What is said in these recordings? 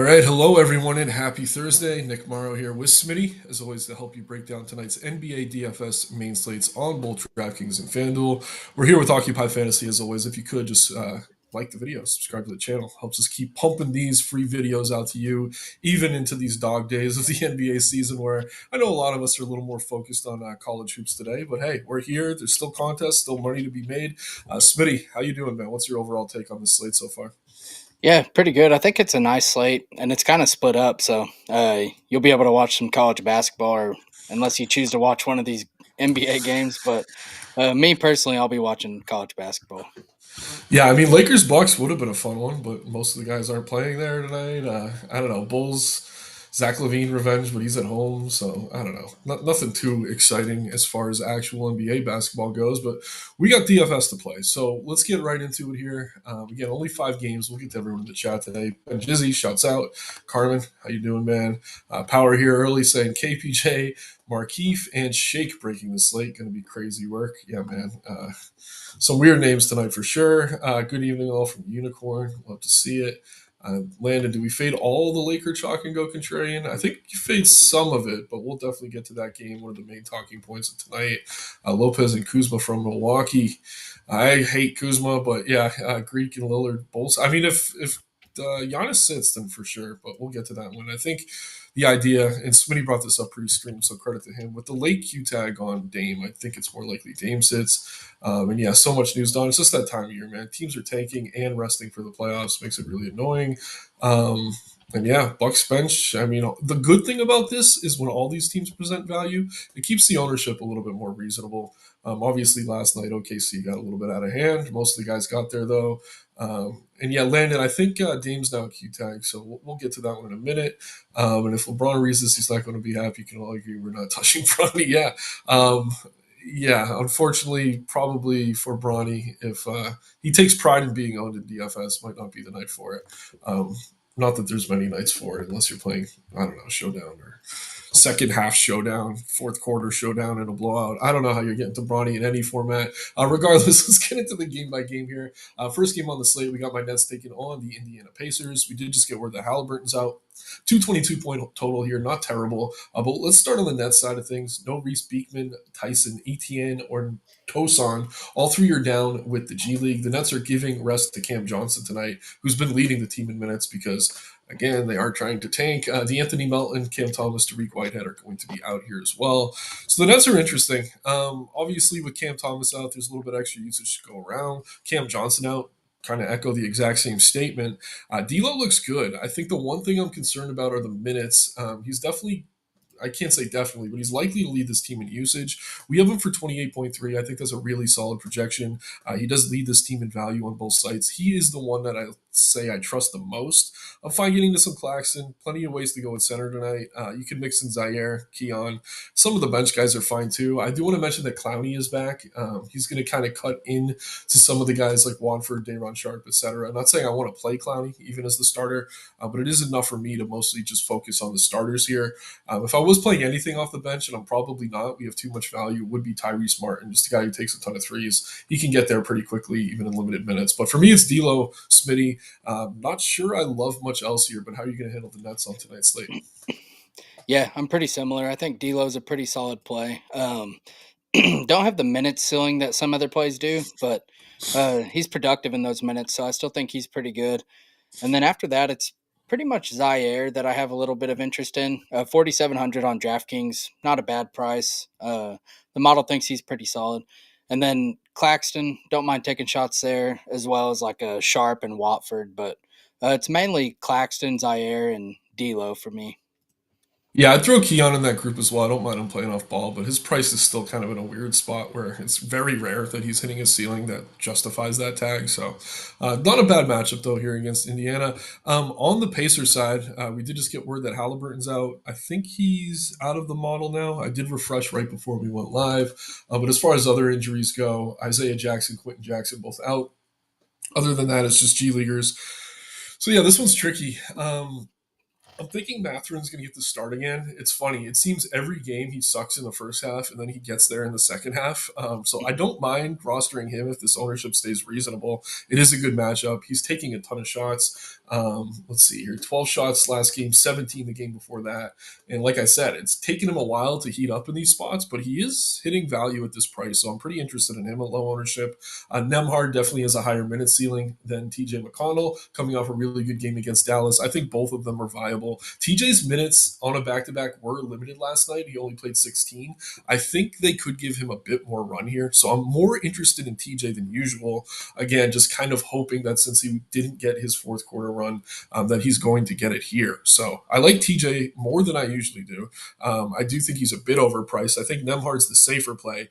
All right, hello everyone, and happy Thursday. Nick Marro here with Smitty, as always, to help you break down tonight's NBA DFS main slates on both DraftKings and FanDuel. We're here with Occupy Fantasy, as always. If you could just like the video, subscribe to the channel, helps us keep pumping these free videos out to you, even into these dog days of the NBA season, where I know a lot of us are a little more focused on college hoops today. But hey, we're here. There's still contests, still money to be made. Smitty, how you doing, man? What's your overall take on this slate so far? Yeah, pretty good. I think it's a nice slate, and it's kind of split up, so you'll be able to watch some college basketball, or unless you choose to watch one of these NBA games. But me personally, I'll be watching college basketball. Yeah, I mean, Lakers Bucks would have been a fun one, but most of the guys aren't playing there tonight. I don't know. Bulls, Zach Levine revenge, but he's at home, so I don't know. Nothing too exciting as far as actual NBA basketball goes, but we got DFS to play, so let's get right into it here. Again, only 5 games. We'll get to everyone in the chat today. Ben Jizzy shouts out. Carmen, how you doing, man? Power here early saying KPJ, Markeef, and Shake breaking the slate. Going to be crazy work. Yeah, man. Some weird names tonight for sure. Good evening, all from Unicorn. Love to see it. Landon, do we fade all the Laker chalk and go contrarian? I think you fade some of it, but we'll definitely get to that game. One of the main talking points of tonight. Lopez and Kuzma from Milwaukee. I hate Kuzma, but yeah, Greek and Lillard both. I mean, if Giannis sits, then for sure, but we'll get to that one. I think the idea, and Smitty brought this up pre-stream, so credit to him. With the late Q tag on Dame, I think it's more likely Dame sits. And yeah, so much news done. It's just that time of year, man. Teams are tanking and resting for the playoffs. Makes it really annoying. And yeah, Bucks bench. I mean, the good thing about this is when all these teams present value, it keeps the ownership a little bit more reasonable. Obviously, last night OKC got a little bit out of hand. Most of the guys got there though. And yeah, Landon, I think Dame's now Q tag, so we'll get to that one in a minute. And if LeBron reads this, he's not going to be happy. You can all agree we're not touching Bronny. Yeah. Yeah, unfortunately, probably for Bronny, if he takes pride in being owned in DFS, might not be the night for it. Not that there's many nights for it, unless you're playing, I don't know, Showdown or second half showdown, fourth quarter showdown, and a blowout. I don't know how you're getting to Bronny in any format. Regardless, let's get into the game by game here. First game on the slate, we got my Nets taking on the Indiana Pacers. We did just get word that Halliburton's out. 222-point total here, not terrible. But let's start on the Nets side of things. No Reese Beekman, Tyson, Etienne, or Tosan. All three are down with the G League. The Nets are giving rest to Cam Johnson tonight, who's been leading the team in minutes because again, they are trying to tank. D'Anthony Melton, Cam Thomas, Tariq Whitehead are going to be out here as well. So the Nets are interesting. Obviously, with Cam Thomas out, there's a little bit extra usage to go around. Cam Johnson out, kind of echo the exact same statement. D'Lo looks good. I think the one thing I'm concerned about are the minutes. He's definitely, I can't say definitely, but he's likely to lead this team in usage. We have him for 28.3. I think that's a really solid projection. He does lead this team in value on both sites. He is the one that I say I trust the most. I'm fine getting to some Claxton. Plenty of ways to go with center tonight. You can mix in Zaire, Keon. Some of the bench guys are fine too. I do want to mention that Clowney is back. He's going to kind of cut in to some of the guys like Wanford, Dayron Sharp, etc. I'm not saying I want to play Clowney even as the starter, but it is enough for me to mostly just focus on the starters here. If I was playing anything off the bench, and I'm probably not, we have too much value, would be Tyrese Martin, just a guy who takes a ton of threes. He can get there pretty quickly, even in limited minutes. But for me, it's D'Lo, Smitty. Not sure I love much else here, but how are you going to handle the Nets on tonight's slate? Yeah, I'm pretty similar. I think D'Lo's a pretty solid play. Don't have the minutes ceiling that some other plays do, but he's productive in those minutes, so I still think he's pretty good. And then after that, it's pretty much Zaire that I have a little bit of interest in. 4,700 on DraftKings, not a bad price. The model thinks he's pretty solid. And then Claxton, don't mind taking shots there, as well as like a Sharp and Watford. But it's mainly Claxton, Zaire, and D'Lo for me. Yeah, I'd throw Keon in that group as well. I don't mind him playing off ball, but his price is still kind of in a weird spot where it's very rare that he's hitting a ceiling that justifies that tag. So, not a bad matchup though here against Indiana. On the Pacers side, we did just get word that Halliburton's out. I think he's out of the model now. I did refresh right before we went live. But as far as other injuries go, Isaiah Jackson, Quentin Jackson, both out. Other than that, it's just G Leaguers. So yeah, this one's tricky. I'm thinking Matherin's going to get the start again. It's funny. It seems every game he sucks in the first half, and then he gets there in the second half. So I don't mind rostering him if this ownership stays reasonable. It is a good matchup. He's taking a ton of shots. Let's see here: 12 shots last game, 17 the game before that. And like I said, it's taken him a while to heat up in these spots, but he is hitting value at this price. So I'm pretty interested in him at low ownership. Nemhard definitely has a higher minute ceiling than TJ McConnell, coming off a really good game against Dallas. I think both of them are viable. TJ's minutes on a back to back were limited last night. He only played 16. I think they could give him a bit more run here. So I'm more interested in TJ than usual. Again, just kind of hoping that since he didn't get his fourth quarter run, that he's going to get it here. So I like TJ more than I usually do. I do think he's a bit overpriced. I think Nemhard's the safer play.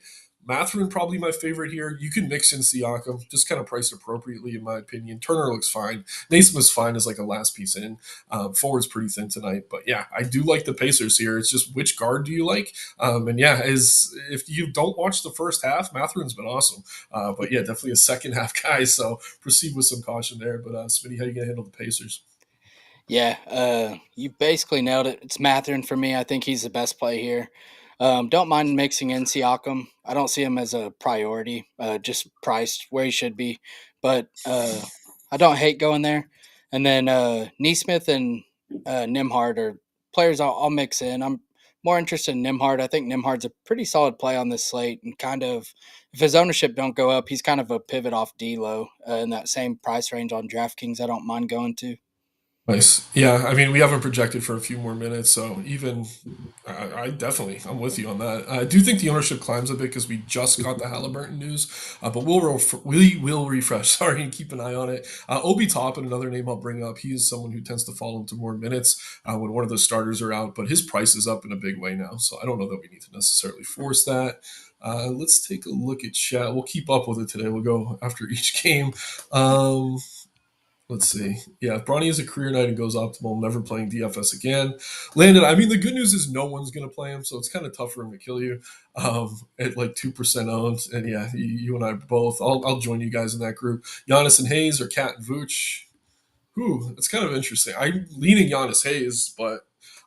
Matherin probably my favorite here. You can mix in Siakam, just kind of priced appropriately in my opinion. Turner looks fine. Naismith's fine as like a last piece in. Forward's pretty thin tonight, but yeah, I do like the Pacers here. It's just which guard do you like? And yeah, is if you don't watch the first half, Matherin's been awesome. But yeah, definitely a second half guy. So proceed with some caution there. But Smitty, how you gonna handle the Pacers? Yeah, you basically nailed it. It's Matherin for me. I think he's the best play here. Don't mind mixing in Siakam. I don't see him as a priority, just priced where he should be. But I don't hate going there. And then Neesmith and Nimhard are players I'll mix in. I'm more interested in Nimhard. I think Nimhard's a pretty solid play on this slate, and kind of if his ownership don't go up, he's kind of a pivot off D'Lo in that same price range on DraftKings. I don't mind going to. Nice. Yeah, I mean, we haven't projected for a few more minutes, so even I definitely I'm with you on that. I do think the ownership climbs a bit because we just got the Halliburton news, but we will refresh. Sorry, and keep an eye on it. Obi Toppin, another name I'll bring up. He is someone who tends to fall into more minutes when one of the starters are out, but his price is up in a big way now, so I don't know that we need to necessarily force that. Let's take a look at chat. We'll keep up with it today. We'll go after each game. Um, Let's see. Yeah, if Bronny has a career night and goes optimal, never playing DFS again. Landon, I mean, the good news is no one's going to play him, so it's kind of tough for him to kill you at like 2% owned. And yeah, you and I both. I'll join you guys in that group. Giannis and Hayes or Cat and Vooch. Ooh, it's kind of interesting. I'm leaning Giannis Hayes, but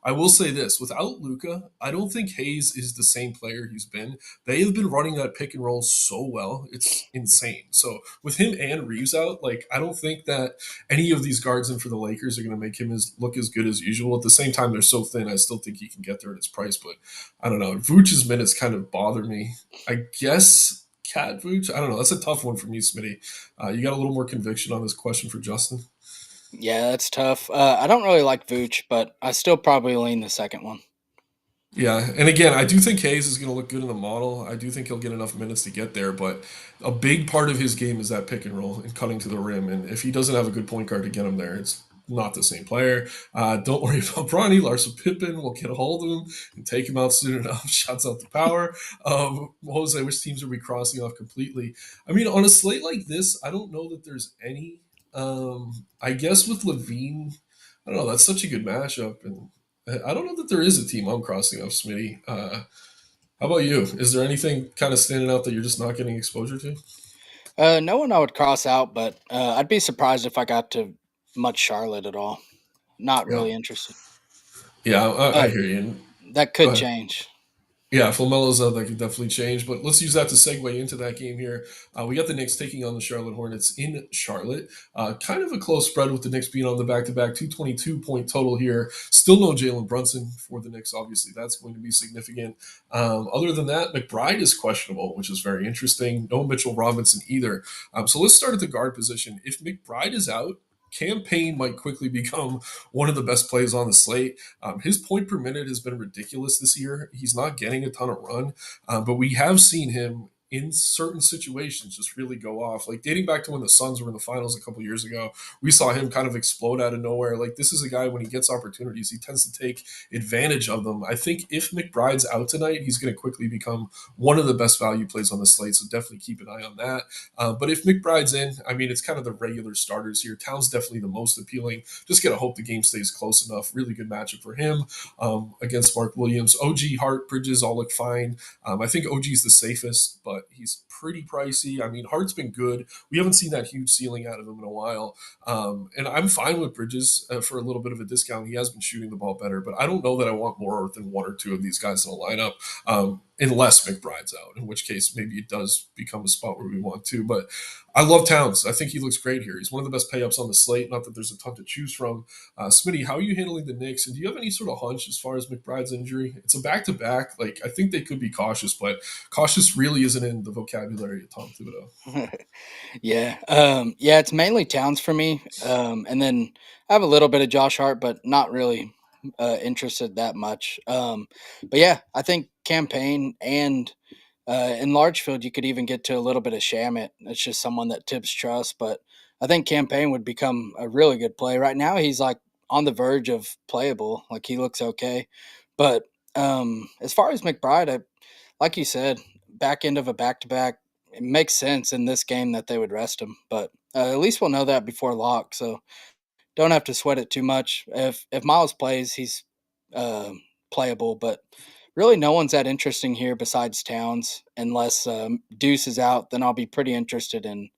I will say this: without Luca, I don't think Hayes is the same player he's been. They have been running that pick and roll so well; it's insane. So with him and Reeves out, like I don't think that any of these guards in for the Lakers are going to make him look as good as usual. At the same time, they're so thin. I still think he can get there at his price, but I don't know. Vooch's minutes kind of bother me. I guess Cat Vooch. I don't know. That's a tough one for me, Smitty. You got a little more conviction on this question for Justin? Yeah, that's tough. I don't really like Vooch, but I still probably lean the second one. Yeah, and again, I do think Hayes is going to look good in the model. I do think he'll get enough minutes to get there, but a big part of his game is that pick and roll and cutting to the rim. And if he doesn't have a good point guard to get him there, it's not the same player. Don't worry about Bronny. Larsa Pippen will get a hold of him and take him out soon enough. Shots out the power. Jose, which teams are we crossing off completely? I mean, on a slate like this, I don't know that there's any. I guess with Levine, I don't know. That's such a good matchup, and I don't know that there is a team I'm crossing off, Smitty. How about you? Is there anything kind of standing out that you're just not getting exposure to? No one I would cross out, but I'd be surprised if I got to much Charlotte at all. Not Yeah, really interested. yeah, I Uh, hear you. that Go could ahead. change. Yeah, if Lamelo's out, that could definitely change. But let's use that to segue into that game here. We got the Knicks taking on the Charlotte Hornets in Charlotte. Kind of a close spread with the Knicks being on the back-to-back 222-point total here. Still no Jalen Brunson for the Knicks. Obviously, that's going to be significant. Other than that, McBride is questionable, which is very interesting. No Mitchell Robinson either. So let's start at the guard position. If McBride is out, Campaign might quickly become one of the best plays on the slate. His point per minute has been ridiculous this year. He's not getting a ton of run, but we have seen him in certain situations just really go off. Like dating back to when the Suns were in the finals a couple years ago, we saw him kind of explode out of nowhere. Like this is a guy when he gets opportunities, he tends to take advantage of them. I think if McBride's out tonight, he's going to quickly become one of the best value plays on the slate. So definitely keep an eye on that. But if McBride's in, I mean, it's kind of the regular starters here. Town's definitely the most appealing. Just gotta hope the game stays close enough. Really good matchup for him against Mark Williams. OG Hart Bridges all look fine. I think OG's the safest, but but he's pretty pricey. I mean, Hart's been good. We haven't seen that huge ceiling out of him in a while. And I'm fine with Bridges for a little bit of a discount. He has been shooting the ball better, but I don't know that I want more than one or two of these guys in a lineup, unless McBride's out, in which case maybe it does become a spot where we want to. But I love Towns. I think he looks great here. He's one of the best pay-ups on the slate. Not that there's a ton to choose from. Smitty, how are you handling the Knicks? And do you have any sort of hunch as far as McBride's injury? It's a back-to-back. Like, I think they could be cautious, but cautious really isn't in the vocabulary of Tom Thibodeau. Yeah. Yeah, it's mainly Towns for me. And then I have a little bit of Josh Hart, but not really interested that much. But yeah, I think campaign and in large field, you could even get to a little bit of Shamit. It's just someone that Tibbs trusts, but I think campaign would become a really good play. Right now, he's like on the verge of playable. Like he looks okay, but as far as McBride, like you said, back end of a back to back, it makes sense in this game that they would rest him. But at least we'll know that before lock, so don't have to sweat it too much. If Miles plays, he's uh, playable, but really no one's that interesting here besides Towns, unless Deuce is out. Then I'll be pretty interested in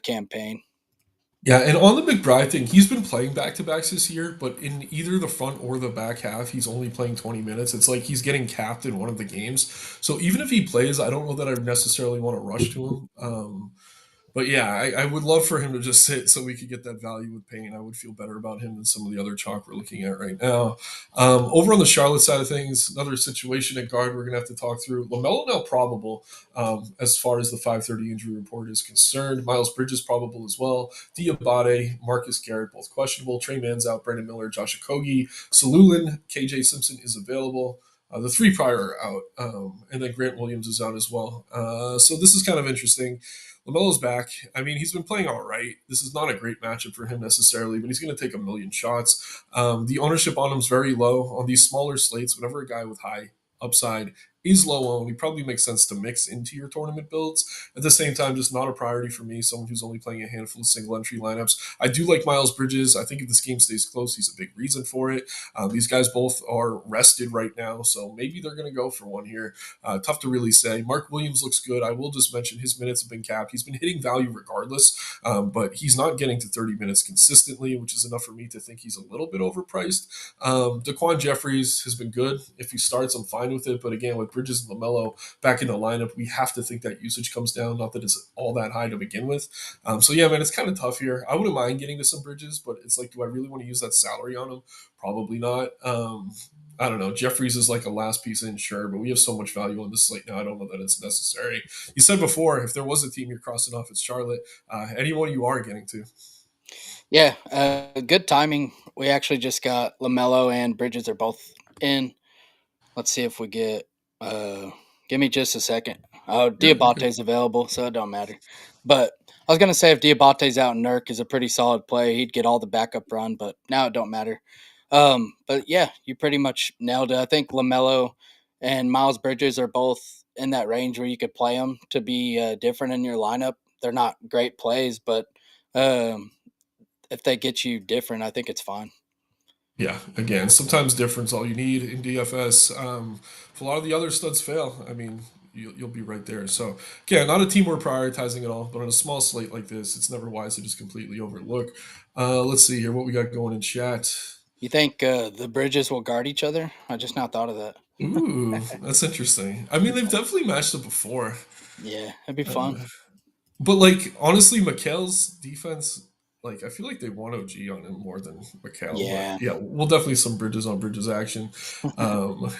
campaign. Yeah, and on the McBride thing, he's been playing back to backs this year, but in either the front or the back half, he's only playing 20 minutes. It's like he's getting capped in one of the games. So even if he plays, I don't know that I necessarily want to rush to him. But yeah, I would love for him to just sit so we could get that value with Payne. I would feel better about him than some of the other chalk we're looking at right now. Over on the Charlotte side of things, another situation at guard we're going to have to talk through. LaMelo now probable as far as the 5:30 injury report is concerned. Miles Bridges probable as well. Diabate, Marcus Garrett both questionable. Trey Man's out. Brandon Miller, Josh Okogie, Salulin, KJ Simpson is available. The three prior are out, and then Grant Williams is out as well. So this is kind of interesting. LaMelo's back. I mean, he's been playing all right. This is not a great matchup for him necessarily, but he's going to take a million shots. The ownership on him is very low on these smaller slates. Whenever a guy with high upside is low owned, he probably makes sense to mix into your tournament builds. At the same time, just not a priority for me, someone who's only playing a handful of single entry lineups. I do like Miles Bridges. I think if this game stays close, he's a big reason for it. These guys both are rested right now, so maybe they're going to go for one here. Tough to really say. Mark Williams looks good. I will just mention his minutes have been capped. He's been hitting value regardless, but he's not getting to 30 minutes consistently, which is enough for me to think he's a little bit overpriced. Daquan Jeffries has been good. If he starts, I'm fine with it. But again, with Bridges and LaMelo back in the lineup, we have to think that usage comes down. Not that it's all that high to begin with. So yeah, man, it's kind of tough here. I wouldn't mind getting to some Bridges, but it's like, do I really want to use that salary on him? Probably not. I don't know. Jeffries is like a last piece in, sure, but we have so much value on this slate now. I don't know that it's necessary. You said before, if there was a team you're crossing off, it's Charlotte. Anyone you are getting to? Yeah, good timing. We actually just got Lamelo and Bridges are both in. Let's see if we get. Uh, Give me just a second. Oh, Yeah, you're good. Diabate's available, so it don't matter. But I was gonna say if Diabate's out, Nurk is a pretty solid play. He'd get all the backup run, but now it don't matter. But yeah, you pretty much nailed it. I think Lamelo and Miles Bridges are both in that range where you could play them to be different in your lineup. They're not great plays, but um, if they get you different, I think it's fine. Yeah, again, sometimes difference all you need in DFS. If a lot of the other studs fail, I mean, you'll be right there. So, again, not a team we're prioritizing at all, but on a small slate like this, it's never wise to just completely overlook. Let's see here what we got going in chat. You think the bridges will guard each other? I just now thought of that. Ooh, that's interesting. I mean, they've definitely matched it before. Yeah, it'd be fun. Uh, but, like, honestly, Mikel's defense, like, I feel like they want OG on him more than Mikel. But, Yeah. yeah, we'll definitely some bridges on bridges action. Um,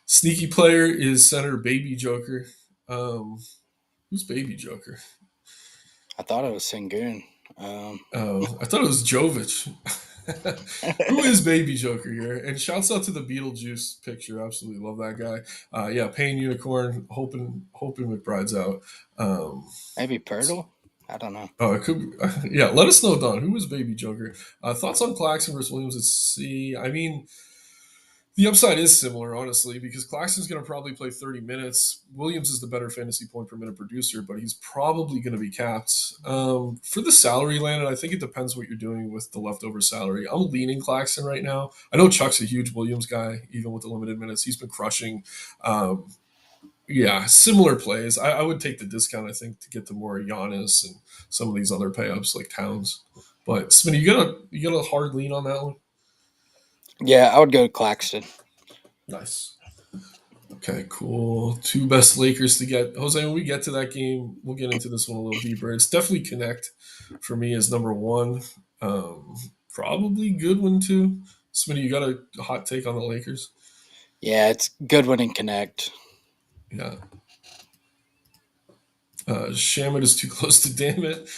Sneaky player is center Baby Joker. Um, who's Baby Joker? I thought it was Sengun. Um, Oh, I thought it was Jovic. Who is Baby Joker here? And shouts out to the Beetlejuice picture. Absolutely love that guy. Yeah, Payne Unicorn. Hoping McBride's out. Um, Maybe Pirtle? I don't know. oh, it could. Be, yeah, let us know, Don. Who is Baby Joker? Thoughts on Claxton versus Williams at C? I mean, the upside is similar, honestly, because Claxton's going to probably play 30 minutes. Williams is the better fantasy point per minute producer, but he's probably going to be capped. For the salary landed, I think it depends what you're doing with the leftover salary. I'm leaning Claxton right now. I know Chuck's a huge Williams guy, even with the limited minutes. He's been crushing. Um, Yeah, similar plays. I would take the discount, I think, to get to more Giannis and some of these other payups like Towns. But Smitty, you got a hard lean on that one? Yeah, I would go to Claxton. Nice. Okay, cool. Two best Lakers to get. Jose, when we get to that game, we'll get into this one a little deeper. It's definitely Connect for me as number one. Um, Probably Goodwin too. Smitty, you got a hot take on the Lakers? Yeah, it's Goodwin and Connect. Yeah. Shamit is too close to damn it.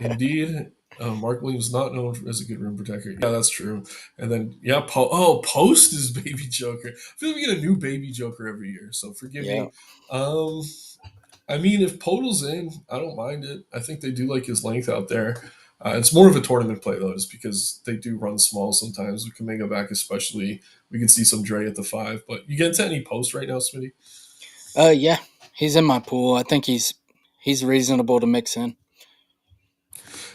Indeed. Mark Williams not known as a good rim protector. Yeah, that's true. And then yeah, Post is Baby Joker. I feel like we get a new Baby Joker every year, so forgive Yeah. me. Um, I mean, if Podol's in, I don't mind it. I think they do like his length out there. It's more of a tournament play though, just because they do run small sometimes. With Kaminga back, especially, we can see some Dre at the five. But you get into any post right now, Smitty? Yeah, he's in my pool. I think he's reasonable to mix in.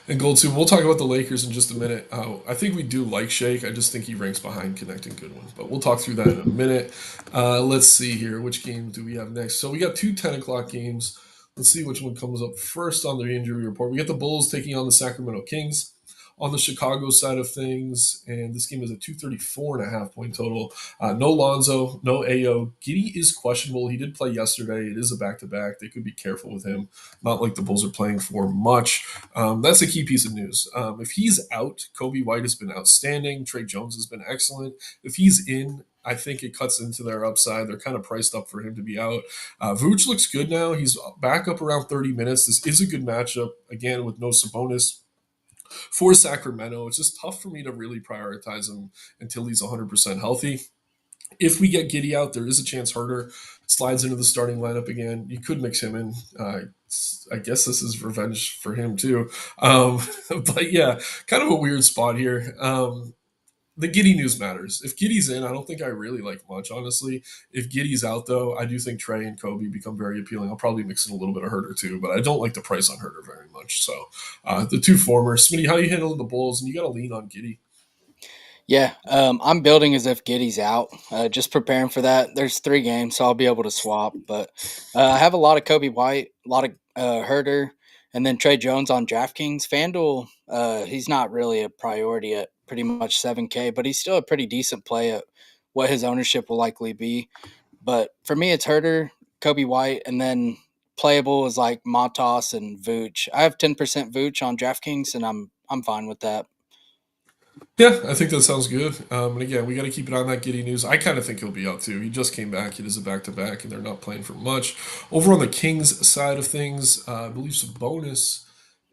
And Gold Soup, we'll talk about the Lakers in just a minute. I think we do like Shake. I just think he ranks behind Connecting Goodwin. But we'll talk through that in a minute. Let's see here. Which game do we have next? So we got two 10 o'clock games. Let's see which one comes up first on the injury report. We got the Bulls taking on the Sacramento Kings on the Chicago side of things. And this game is a 234.5 point total. No Lonzo, no AO. Giddy is questionable. He did play yesterday. It is a back to back. They could be careful with him. Not like the Bulls are playing for much. That's a key piece of news. If he's out, Kobe White has been outstanding. Trey Jones has been excellent. If he's in, I think it cuts into their upside. They're kind of priced up for him to be out. Vooch looks good now. He's back up around 30 minutes. This is a good matchup, again, with no Sabonis for Sacramento. It's just tough for me to really prioritize him until he's 100% healthy. If we get Giddy out, there is a chance Herter slides into the starting lineup again. You could mix him in. I guess this is revenge for him too. But yeah, kind of a weird spot here. The Giddy news matters. If Giddy's in, I don't think I really like much, honestly. If Giddy's out, though, I do think Trey and Kobe become very appealing. I'll probably mix in a little bit of Herter too, but I don't like the price on Herter very much. So the two former, Smitty, how you handling the Bulls? And you got to lean on Giddy. Yeah, I'm building as if Giddy's out. Just preparing for that. There's 3 games, so I'll be able to swap. But I have a lot of Kobe White, a lot of Herter, and then Trey Jones on DraftKings. FanDuel, he's not really a priority at pretty much 7K, but he's still a pretty decent play at what his ownership will likely be. But for me, it's Herter, Kobe White, and then playable is like Matas and Vooch. I have 10% Vooch on DraftKings, and I'm fine with that. Yeah, I think that sounds good. And again, we got to keep it on that Giddy news. I kind of think he'll be out too. He just came back. It is a back to back, and they're not playing for much. Over on the Kings side of things, I believe Sabonis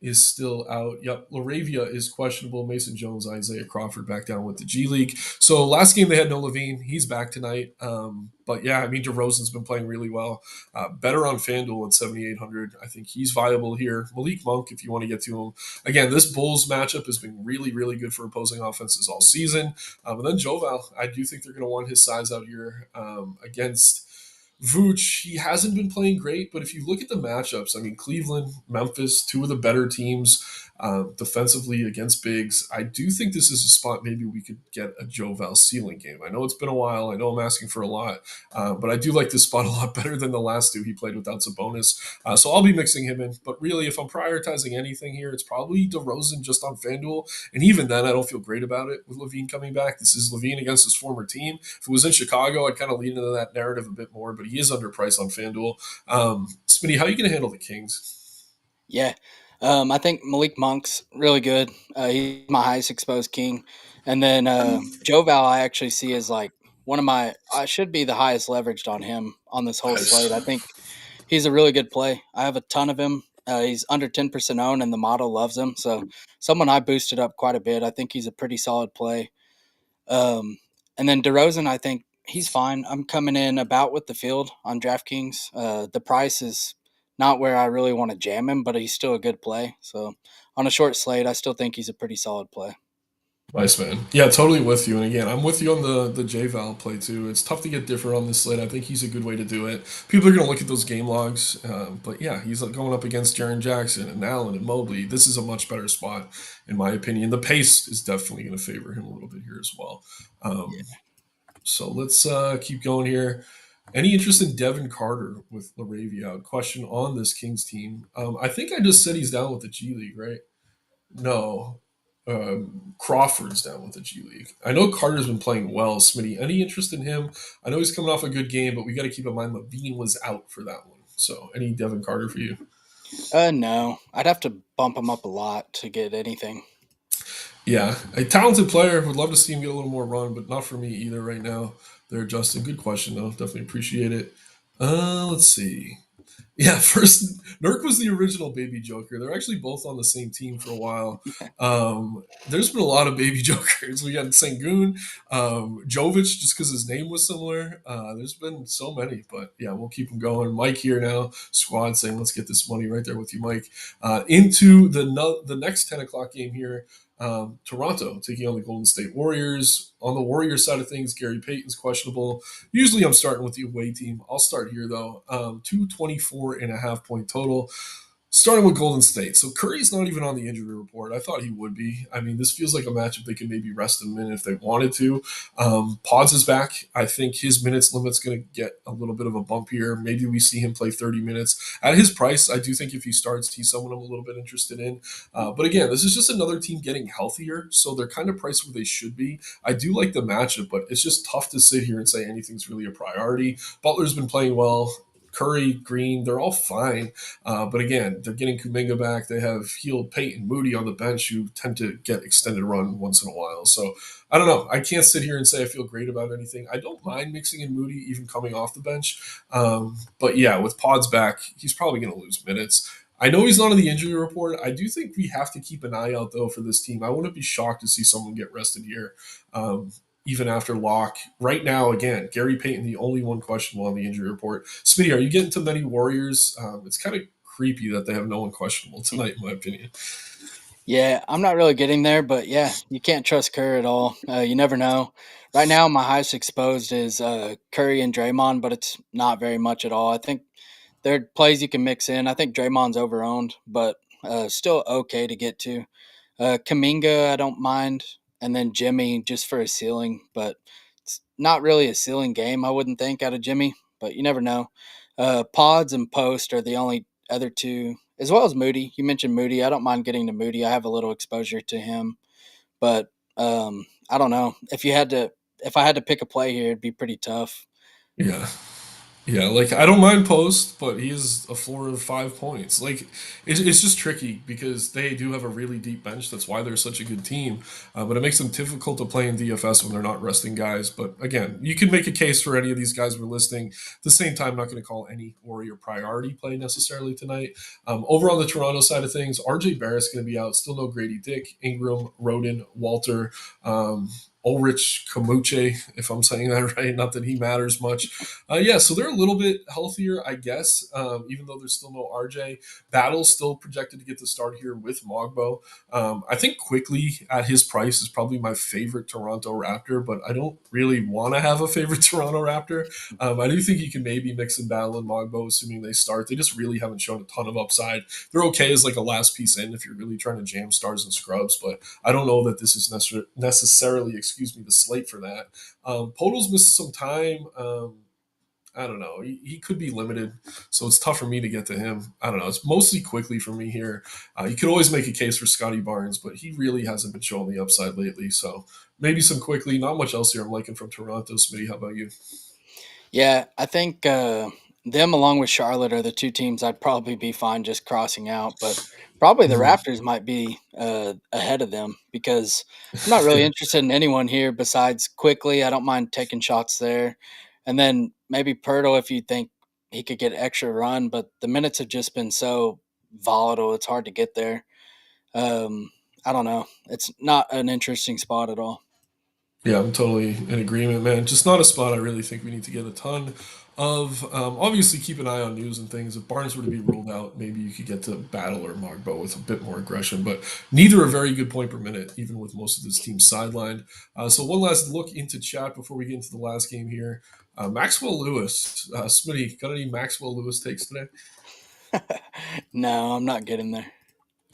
is still out. Yep, Laravia is questionable. Mason Jones, Isaiah Crawford back down with the G League. So last game they had no Levine. He's back tonight. But yeah, I mean DeRozan's been playing really well. Better on FanDuel at 7,800. I think he's viable here. Malik Monk, if you want to get to him. Again, this Bulls matchup has been really, really good for opposing offenses all season. And then Joval, I do think they're going to want his size out here against Vooch. He hasn't been playing great, but if you look at the matchups, I mean, Cleveland, Memphis, two of the better teams defensively against bigs. I do think this is a spot maybe we could get a Joval ceiling game. I know it's been a while. I know I'm asking for a lot, but I do like this spot a lot better than the last two he played without Sabonis. So I'll be mixing him in. But really, if I'm prioritizing anything here, it's probably DeRozan just on FanDuel. And even then, I don't feel great about it with Levine coming back. This is Levine against his former team. If it was in Chicago, I'd kind of lean into that narrative a bit more, but he is underpriced on FanDuel. Smitty, how are you going to handle the Kings? Yeah. I think Malik Monk's really good. He's my highest exposed king. And then Joval, I actually see as like one of my, I should be the highest leveraged on him on this whole slate. I Nice. think he's a really good play. I have a ton of him. He's under 10% owned, and the model loves him. So, someone I boosted up quite a bit. I think he's a pretty solid play. And then DeRozan, I think he's fine. I'm coming in about with the field on DraftKings. The price is not where I really want to jam him, but he's still a good play. So on a short slate, I still think he's a pretty solid play. Nice, man. Yeah, totally with you. And again, I'm with you on the J Val play too. It's tough to get different on this slate. I think he's a good way to do it. People are going to look at those game logs, but yeah, he's going up against Jaren Jackson and Allen and Mobley. This is a much better spot, in my opinion. The pace is definitely going to favor him a little bit here as well. Yeah. So let's keep going here. Any interest in Devin Carter with Laravia out? Question on this Kings team. I think I just said he's down with the G League, right? No. Crawford's down with the G League. I know Carter's been playing well. Smitty, any interest in him? I know he's coming off a good game, but we got to keep in mind Levine was out for that one. So, any Devin Carter for you? No, I'd have to bump him up a lot to get anything. Yeah, a talented player. Would love to see him get a little more run, but not for me either right now. There, Justin. Good question, though. Definitely appreciate it. Let's see. Yeah, first Nurk was the original Baby Joker. They're actually both on the same team for a while. There's been a lot of Baby Jokers. We got Sengun, Jovic, just because his name was similar. There's been so many, but yeah, we'll keep them going. Mike here now, squad saying, "Let's get this money right there with you, Mike." Into the next 10 o'clock game here. Toronto taking on the Golden State Warriors. On the Warriors side of things, Gary Payton's questionable. Usually I'm starting with the away team. I'll start here though. 224.5 point total. Starting with Golden State. So Curry's not even on the injury report. I thought he would be. I mean, this feels like a matchup they could maybe rest him in if they wanted to. Pods is back. I think his minutes limit's going to get a little bit of a bump here. Maybe we see him play 30 minutes. At his price, I do think if he starts, he's someone I'm a little bit interested in. But again, this is just another team getting healthier. So they're kind of priced where they should be. I do like the matchup, but it's just tough to sit here and say anything's really a priority. Butler's been playing well. Curry, Green, they're all fine. But again, they're getting Kuminga back. They have healed Peyton Moody on the bench, who tend to get extended run once in a while. So I don't know. I can't sit here and say I feel great about anything. I don't mind mixing in Moody even coming off the bench. But yeah, with Pods back, he's probably going to lose minutes. I know he's not on the injury report. I do think we have to keep an eye out though for this team. I wouldn't be shocked to see someone get rested here. Even after lock. Right now, again, Gary Payton, the only one questionable on the injury report. Smitty, are you getting to many Warriors? It's kind of creepy that they have no one questionable tonight, in my opinion. Yeah, I'm not really getting there, but yeah, you can't trust Curry at all. You never know. Right now, my highest exposed is Curry and Draymond, but it's not very much at all. I think there are plays you can mix in. I think Draymond's overowned, but still okay to get to. Kaminga, I don't mind, and then Jimmy just for a ceiling, but it's not really a ceiling game. I wouldn't think out of Jimmy, but you never know. Pods and Post are the only other two, as well as Moody. You mentioned Moody. I don't mind getting to Moody. I have a little exposure to him, but I don't know if you had to. If I had to pick a play here, it'd be pretty tough. Yeah. Yeah, like I don't mind Post, but he is a floor of 5 points. Like it's just tricky because they do have a really deep bench. That's why they're such a good team. But it makes them difficult to play in DFS when they're not resting guys. But again, you can make a case for any of these guys we're listing. At the same time, not going to call any Warrior priority play necessarily tonight. Over on the Toronto side of things, RJ Barrett's going to be out. Still no Grady Dick, Ingram, Roden, Walter. Ulrich Kamuche, if I'm saying that right. Not that he matters much. Yeah, so they're a little bit healthier, I guess, even though there's still no RJ. Battle's still projected to get the start here with Mogbo. I think quickly at his price is probably my favorite Toronto Raptor, but I don't really want to have a favorite Toronto Raptor. I do think you can maybe mix in Battle and Mogbo, assuming they start. They just really haven't shown a ton of upside. They're okay as like a last piece in if you're really trying to jam stars and scrubs, but I don't know that this is necessarily, excuse me, the slate for that. Podol's missed some time. I don't know. He could be limited, so it's tough for me to get to him. I don't know. It's mostly quickly for me here. You could always make a case for Scotty Barnes, but he really hasn't been showing the upside lately. So maybe some quickly. Not much else here I'm liking from Toronto. Smitty, how about you? Yeah, I think them along with Charlotte are the two teams I'd probably be fine just crossing out, but probably the Mhm. Raptors might be ahead of them because I'm not really Yeah. interested in anyone here besides quickly. I don't mind taking shots there. And then maybe Pirtle if you think he could get extra run, but the minutes have just been so volatile, it's hard to get there. Um, I don't know. It's not an interesting spot at all. Yeah, I'm totally in agreement, man. Just not a spot I really think we need to get a ton of. Obviously, keep an eye on news and things. If Barnes were to be ruled out, maybe you could get to Battle or Mogbo with a bit more aggression, but neither are very good point per minute, even with most of this team sidelined. So, one last look into chat before we get into the last game here. Maxwell Lewis, Smitty, got any Maxwell Lewis takes today? No, I'm not getting there.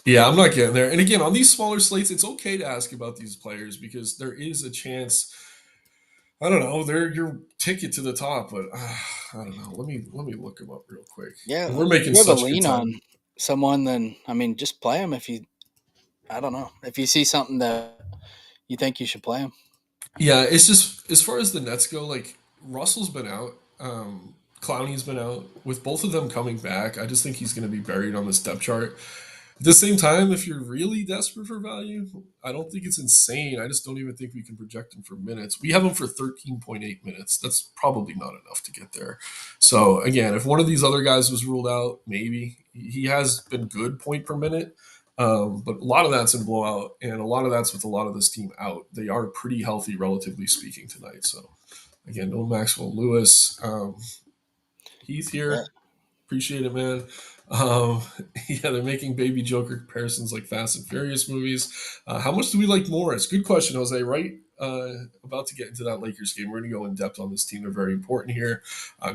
Yeah, I'm not getting there. And again, on these smaller slates, it's okay to ask about these players because there is a chance. I don't know. They're your ticket to the top, but I don't know. Let me look them up real quick. And Yeah, we're if making you have a such good lean on time. someone, then I mean, just play them if you. I don't know if you see something that you think you should play them. Yeah, it's just as far as the Nets go, like Russell's been out, Clowney's been out. With both of them coming back, I just think he's going to be buried on this depth chart. At the same time, if you're really desperate for value, I don't think it's insane. I just don't even think we can project him for minutes. We have him for 13.8 minutes. That's probably not enough to get there. So again, if one of these other guys was ruled out, maybe he has been good point per minute. But a lot of that's in blowout, and a lot of that's with a lot of this team out. They are pretty healthy, relatively speaking, tonight. So again, no Maxwell Lewis. Heath Yeah, here. Appreciate it, man. Um, yeah, they're making Baby Joker comparisons like Fast and Furious movies. How much do we like Morris? Good question, Jose. Right, about to get into that Lakers game. We're going to go in depth on this team. They're very important here.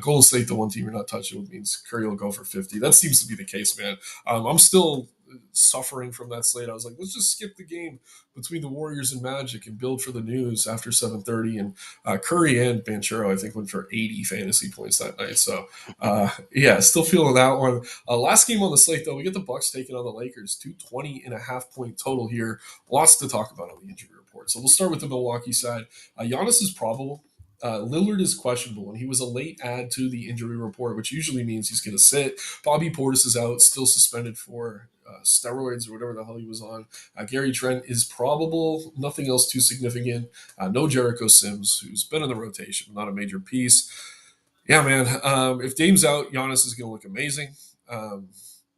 Golden State, the one team you're not touching, with means Curry will go for 50. That seems to be the case, man. I'm still suffering from that slate. I was like, let's just skip the game between the Warriors and Magic and build for the news after 7:30. And Curry and Banchero, I think, went for 80 fantasy points that night. So yeah, still feeling that one. Last game on the slate, though, we get the Bucks taking on the Lakers. 220.5 point total here. Lots to talk about on the injury report. So we'll start with the Milwaukee side. Giannis is probable. Lillard is questionable, and he was a late add to the injury report, which usually means he's going to sit. Bobby Portis is out, still suspended for steroids or whatever the hell he was on. Gary Trent is probable. Nothing else too significant. No Jericho Sims, who's been in the rotation, not a major piece. Yeah, man. If Dame's out, Giannis is going to look amazing. Um,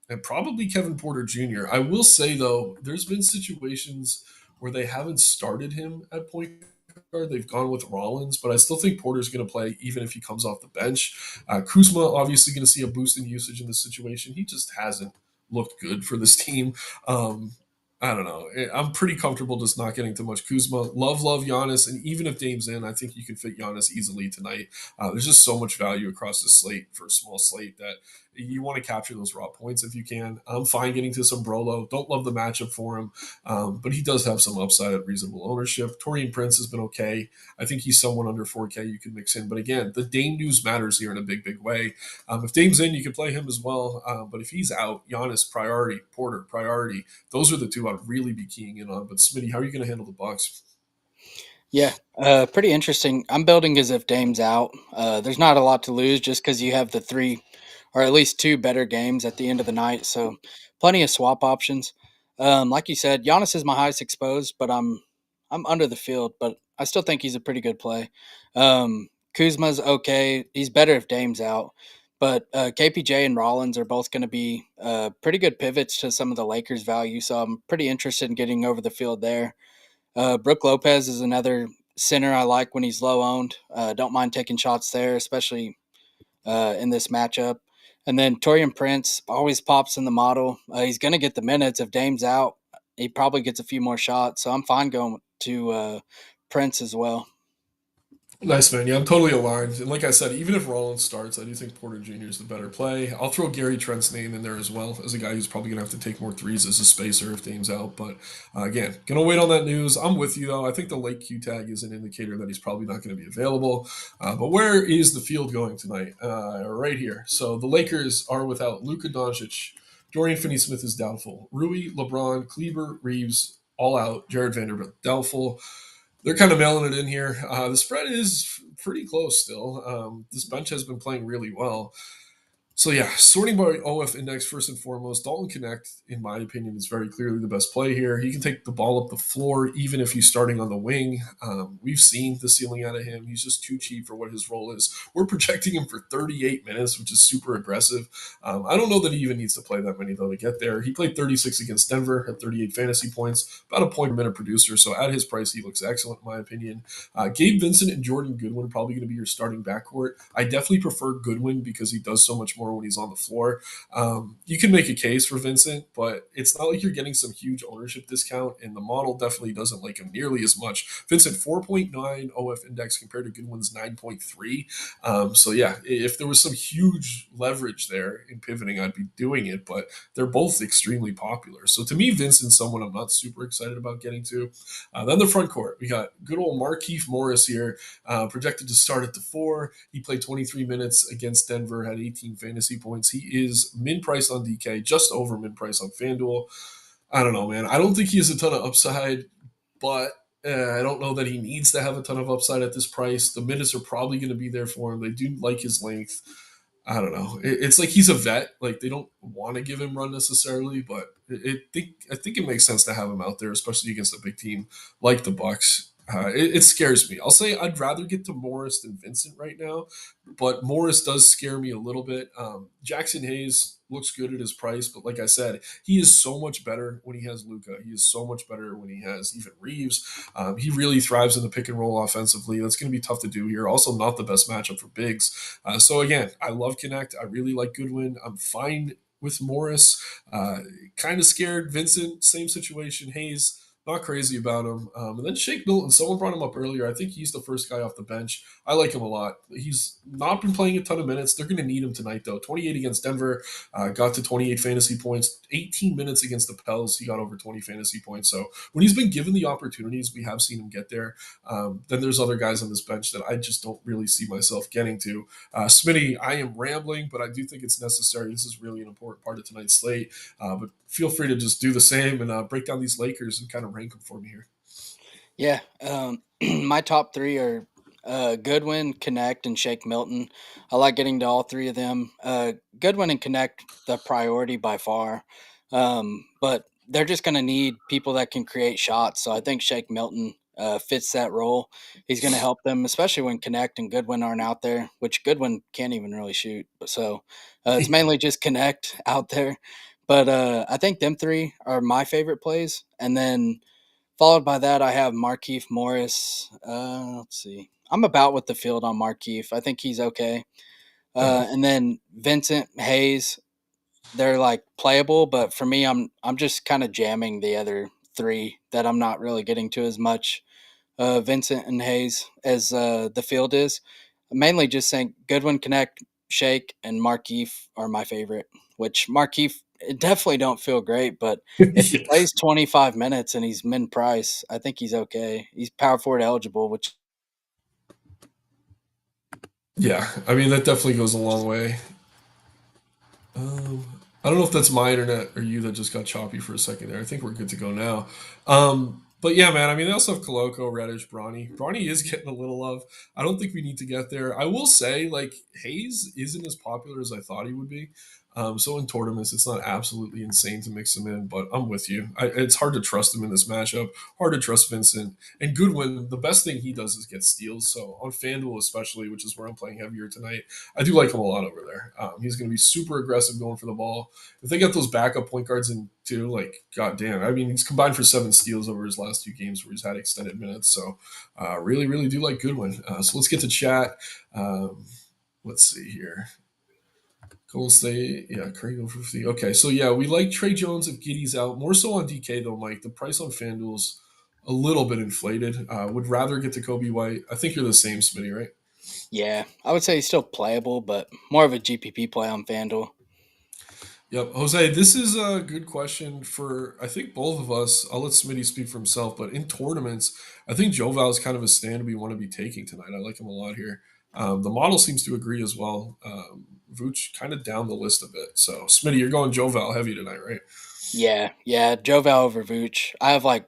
and probably Kevin Porter Jr. I will say, though, there's been situations where they haven't started him at point guard. They've gone with Rollins, but I still think Porter's going to play even if he comes off the bench. Kuzma obviously going to see a boost in usage in this situation. He just hasn't looked good for this team. Um, I don't know. I'm pretty comfortable just not getting too much Kuzma. Love Giannis, and even if Dame's in, I think you can fit Giannis easily tonight. There's just so much value across the slate for a small slate that you want to capture those raw points if you can. I'm fine getting to some Brolo. Don't love the matchup for him, but he does have some upside at reasonable ownership. Torian Prince has been okay. I think he's someone under 4K you can mix in. But again, the Dame news matters here in a big way. If Dame's in, you can play him as well. But if he's out, Giannis priority, Porter priority. Those are the two I'd really be keying in on. But Smitty, how are you going to handle the Bucks? yeah, pretty interesting. I'm building as if Dame's out. There's not a lot to lose just because you have the three, or at least two better games at the end of the night. So plenty of swap options. Like you said, Giannis is my highest exposed, but I'm under the field, but I still think he's a pretty good play. Kuzma's okay. He's better if Dame's out. But KPJ and Rollins are both going to be pretty good pivots to some of the Lakers' value. So I'm pretty interested in getting over the field there. Brooke Lopez is another center I like when he's low owned. Don't mind taking shots there, especially in this matchup. And then Torian Prince always pops in the model. He's going to get the minutes. If Dame's out, he probably gets a few more shots. So I'm fine going to Prince as well. Nice, man. Yeah, I'm totally aligned. And like I said, even if Rollins starts, I do think Porter Jr. is the better play. I'll throw Gary Trent's name in there as well as a guy who's probably going to have to take more threes as a spacer if Dame's out. But again, going to wait on that news. I'm with you, though. I think the late Q tag is an indicator that he's probably not going to be available. But where is the field going tonight? Right here. So the Lakers are without Luka Doncic. Dorian Finney-Smith is doubtful. Rui, LeBron, Kleber, Reeves, all out. Jared Vanderbilt, doubtful. They're kind of mailing it in here. The spread is pretty close still. This bench has been playing really well. So yeah, sorting by OF index first and foremost, Dalton Connect, in my opinion, is very clearly the best play here. He can take the ball up the floor, even if he's starting on the wing. We've seen the ceiling out of him. He's just too cheap for what his role is. We're projecting him for 38 minutes, which is super aggressive. I don't know that he even needs to play that many though to get there. He played 36 against Denver, had 38 fantasy points, about a point per minute producer. So at his price, he looks excellent in my opinion. Gabe Vincent and Jordan Goodwin are probably going to be your starting backcourt. I definitely prefer Goodwin because he does so much more more when he's on the floor. You can make a case for Vincent, but it's not like you're getting some huge ownership discount, and the model definitely doesn't like him nearly as much. Vincent 4.9 OF index compared to Goodwin's 9.3. So yeah, if there was some huge leverage there in pivoting, I'd be doing it. But they're both extremely popular. So to me, Vincent's someone I'm not super excited about getting to. Then the front court, we got good old Markieff Morris here, projected to start at the four. He played 23 minutes against Denver, had 18 fantasy points. He is min priced on DK, just over min price on FanDuel. I don't know, man. I don't think he has a ton of upside, but I don't know that he needs to have a ton of upside at this price. The minutes are probably going to be there for him. They do like his length. I don't know. It's like he's a vet. Like they don't want to give him run necessarily, but I think it makes sense to have him out there, especially against a big team like the Bucks. It scares me. I'll say I'd rather get to Morris than Vincent right now, but Morris does scare me a little bit. Jackson Hayes looks good at his price, but like I said, he is so much better when he has Luca. He is so much better when he has even Reeves. He really thrives in the pick and roll offensively. That's going to be tough to do here. Also, not the best matchup for bigs. So again, I love Connect. I really like Goodwin. I'm fine with Morris. Kind of scared. Vincent, same situation. Hayes, not crazy about him. And then Shake Milton, someone brought him up earlier. I think he's the first guy off the bench. I like him a lot. He's not been playing a ton of minutes. They're going to need him tonight, though. 28 against Denver, got to 28 fantasy points. 18 minutes against the Pels, he got over 20 fantasy points. So when he's been given the opportunities, we have seen him get there. Then there's other guys on this bench that I just don't really see myself getting to. Smitty, I am rambling, but I do think it's necessary. This is really an important part of tonight's slate. But feel free to just do the same and break down these Lakers and kind of rank them for me here. Yeah, my top three are Goodwin, Connect, and Shake Milton. I like getting to all three of them. Goodwin and Connect, the priority by far, but they're just going to need people that can create shots. So I think Shake Milton fits that role. He's going to help them, especially when Connect and Goodwin aren't out there, which Goodwin can't even really shoot. So it's mainly just Connect out there. But I think them three are my favorite plays, and then followed by that, I have Markieff Morris. Let's see. I'm about with the field on Markieff. I think he's okay. Yeah. And then Vincent Hayes. They're like playable, but for me, I'm just kind of jamming the other three that I'm not really getting to as much. Vincent and Hayes as the field is. Mainly just saying Goodwin, Connect, Shake, and Markieff are my favorite. Which Markieff it definitely don't feel great, but if he Yeah. plays 25 minutes and he's min price, I think he's okay. He's power forward eligible, which Yeah, I mean that definitely goes a long way. Um, I don't know if that's my internet or you that just got choppy for a second there. I think we're good to go now. But yeah, man. I mean, they also have Koloko, Reddish, Bronny. Bronny is getting a little love. I don't think we need to get there. I will say, like Hayes isn't as popular as I thought he would be. So in tournaments, it's not absolutely insane to mix him in, but I'm with you. It's hard to trust him in this matchup. Hard to trust Vincent and Goodwin. The best thing he does is get steals. So on FanDuel, especially, which is where I'm playing heavier tonight, I do like him a lot over there. He's going to be super aggressive going for the ball. If they get those backup point guards in too, like goddamn, I mean, he's combined for 7 steals over his last 2 games where he's had extended minutes. So really, really do like Goodwin. So let's get to chat. Um, let's see here. Golden State, yeah, Curry over 50. Okay, so yeah, we like Trey Jones if Giddy's out. More so on DK though, Mike. The price on FanDuel's a little bit inflated. Would rather get to Kobe White. I think you're the same, Smitty, right? yeah, I would say he's still playable, but more of a GPP play on FanDuel. Yep. Jose, this is a good question for, I think, both of us. I'll let Smitty speak for himself, but in tournaments, I think Joval is kind of a stand we want to be taking tonight. I like him a lot here. The model seems to agree as well. Vooch kind of down the list a bit. So, Smitty, you're going Joval heavy tonight, right? Yeah, Joval over Vooch. I have like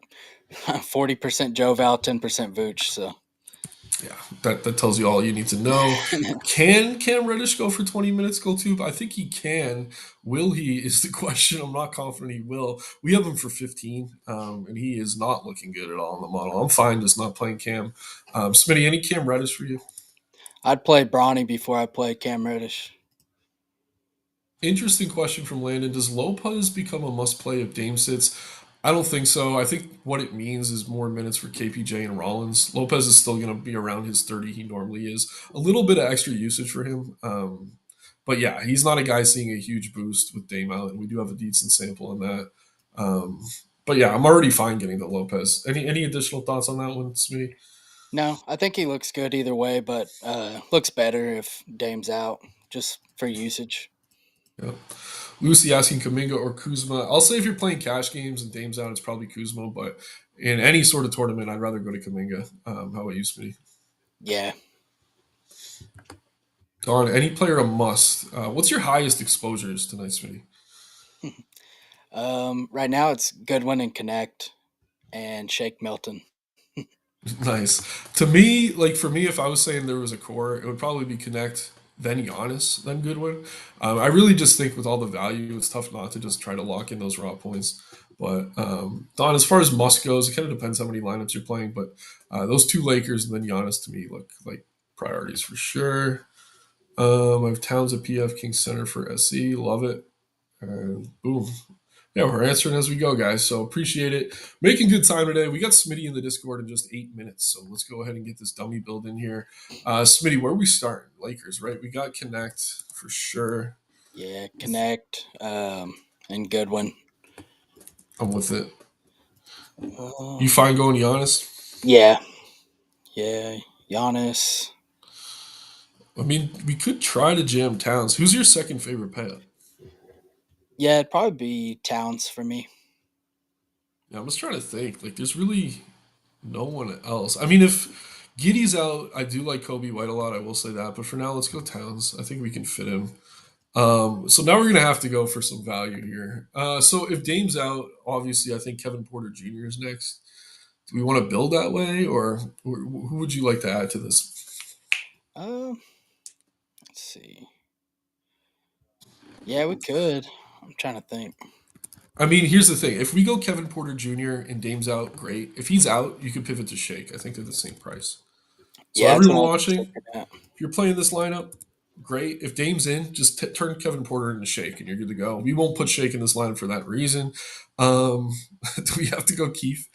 40% Joval, 10% Vooch. So Yeah, that tells you all you need to know. Can Cam Reddish go for 20 minutes, go tube? I think he can. Will he is the question. I'm not confident he will. We have him for 15, and he is not looking good at all in the model. I'm fine just not playing Cam. Smitty, any Cam Reddish for you? I'd play Bronny before I play Cam Reddish. Interesting question from Landon. Does Lopez become a must play if Dame sits? I don't think so. I think what it means is more minutes for KPJ and Rollins. Lopez is still going to be around his 30 he normally is. A little bit of extra usage for him. But yeah, he's not a guy seeing a huge boost with Dame out, and we do have a decent sample on that. Um, but yeah, I'm already fine getting the Lopez. Any additional thoughts on that one, Smitty? No, I think he looks good either way, but looks better if Dame's out just for usage. Yeah. Lucy asking Kaminga or Kuzma. I'll say if you're playing cash games and Dame's out, it's probably Kuzma. But in any sort of tournament, I'd rather go to Kaminga. How about you, Smitty? Yeah. Don, any player a must. What's your highest exposures tonight, Smitty? Right now it's Goodwin and Connect and Shake Milton. Nice. To me, like for me, if I was saying there was a core, it would probably be Connect, then Giannis, then Goodwin. I really just think with all the value, it's tough not to just try to lock in those raw points. But Don, as far as must goes, it kind of depends how many lineups you're playing. But those two Lakers and then Giannis to me look like priorities for sure. I have Towns at PF King Center for SE. Love it. And boom, yeah, we're answering as we go, guys. So appreciate it. Making good time today. We got Smitty in the Discord in just 8 minutes. So let's go ahead and get this dummy build in here. Smitty, where are we starting? Lakers, right? We got Connect for sure. Yeah, Connect and Goodwin. I'm with it. You Um, fine going Giannis? yeah, yeah, Giannis. I mean, we could try to jam Towns. Who's your second favorite payout? Yeah, it'd probably be Towns for me. Yeah, I'm just trying to think. Like, there's really no one else. I mean, if Giddy's out, I do like Kobe White a lot. I will say that. But for now, let's go Towns. I think we can fit him. So now we're gonna have to go for some value here. So if Dame's out, obviously I think Kevin Porter Jr. is next. Do we want to build that way, or who would you like to add to this? Um, let's see. Yeah, we could. I'm trying to think. I mean, here's the thing: if we go Kevin Porter Jr. and Dame's out, great. If he's out, you could pivot to Shake. I think they're the same price. So Yeah, that's what everyone I was watching, looking at. if you're playing this lineup, great. If Dame's in, just turn Kevin Porter into Shake, and you're good to go. We won't put Shake in this lineup for that reason. Um, do we have to go Keith?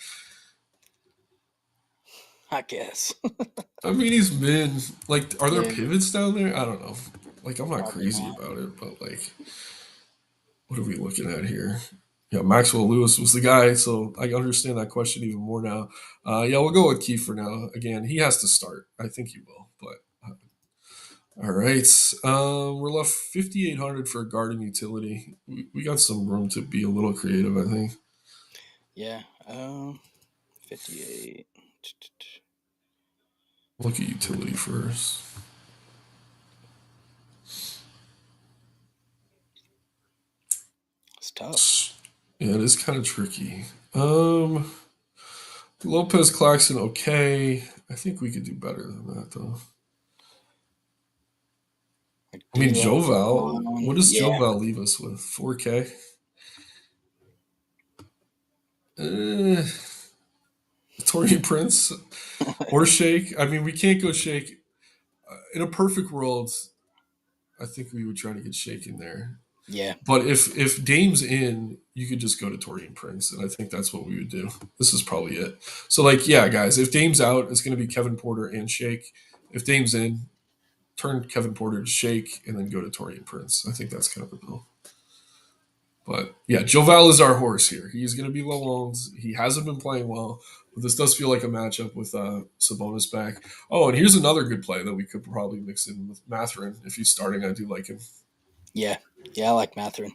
I guess. I mean, he's been like, are there Yeah, pivots down there? I don't know. Like, I'm not probably crazy not. about it, but like, what are we looking at here? Yeah, Maxwell Lewis was the guy, so I understand that question even more now. Yeah, we'll go with Keith for now. Again, he has to start. I think he will, but all right. We're left 5,800 for a garden utility. We got some room to be a little creative, I think. Yeah. 58. Look at utility first. It's tough. Yeah, it is kind of tricky. Lopez Claxton, okay. I think we could do better than that, though. Like I mean, D'Lo, Joval. What does yeah, Joval leave us with? 4K. Uh, Torian Prince or Shake. I mean, we can't go Shake. In a perfect world, I think we would try to get Shake in there. yeah, But if Dame's in, you could just go to Torian Prince, and I think that's what we would do. This is probably it. So, like, yeah, guys, if Dame's out, it's going to be Kevin Porter and Shake. If Dame's in, turn Kevin Porter to Shake, and then go to Torian Prince. I think that's kind of the bill. But yeah, Joval is our horse here. He's going to be low owned. He hasn't been playing well, but this does feel like a matchup with Sabonis back. Oh, and here's another good play that we could probably mix in with Matherin. If he's starting, I do like him. yeah, yeah. I like Matherin.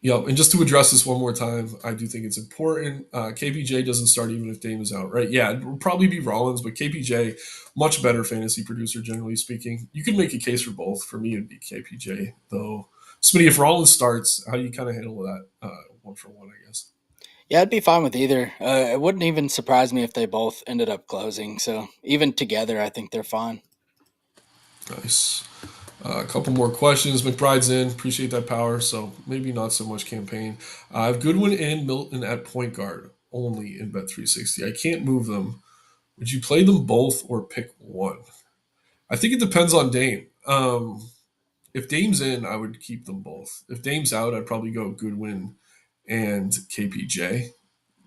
Yep, and just to address this one more time, I do think it's important. KPJ doesn't start even if Dame is out, right? Yeah, it will probably be Rollins, but KPJ, much better fantasy producer, generally speaking. You can make a case for both. For me, it'd be KPJ, though. Smitty, if Rollins starts, how do you kind of handle that one for one, I guess? Yeah, I'd be fine with either. It wouldn't even surprise me if they both ended up closing. So even together, I think they're fine. Nice. A couple more questions. McBride's in. Appreciate that power. So maybe not so much campaign. I have Goodwin and Milton at point guard only in Bet360. I can't move them. Would you play them both or pick one? I think it depends on Dame. If Dame's in, I would keep them both. If Dame's out, I'd probably go Goodwin and KPJ.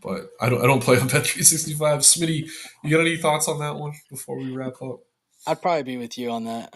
But I don't play on Bet365. Smitty, you got any thoughts on that one before we wrap up? I'd probably be with you on that.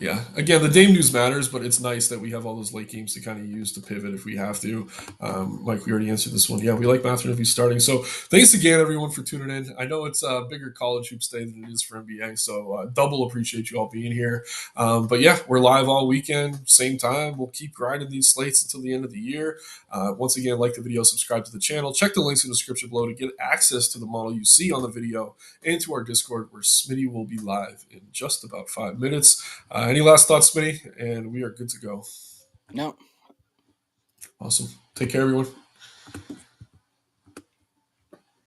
Yeah, again, the Dame news matters, but it's nice that we have all those late games to kind of use to pivot if we have to. Like we already answered this one. Yeah, we like Matthew if he's starting. So thanks again, everyone, for tuning in. I know it's a bigger college hoops day than it is for NBA, so double appreciate you all being here. But yeah, we're live all weekend, same time. We'll keep grinding these slates until the end of the year. Once again, like the video, subscribe to the channel. Check the links in the description below to get access to the model you see on the video and to our Discord where Smitty will be live in just about 5 minutes. Any last thoughts, Smitty? And we are good to go. No. Awesome. Take care, everyone.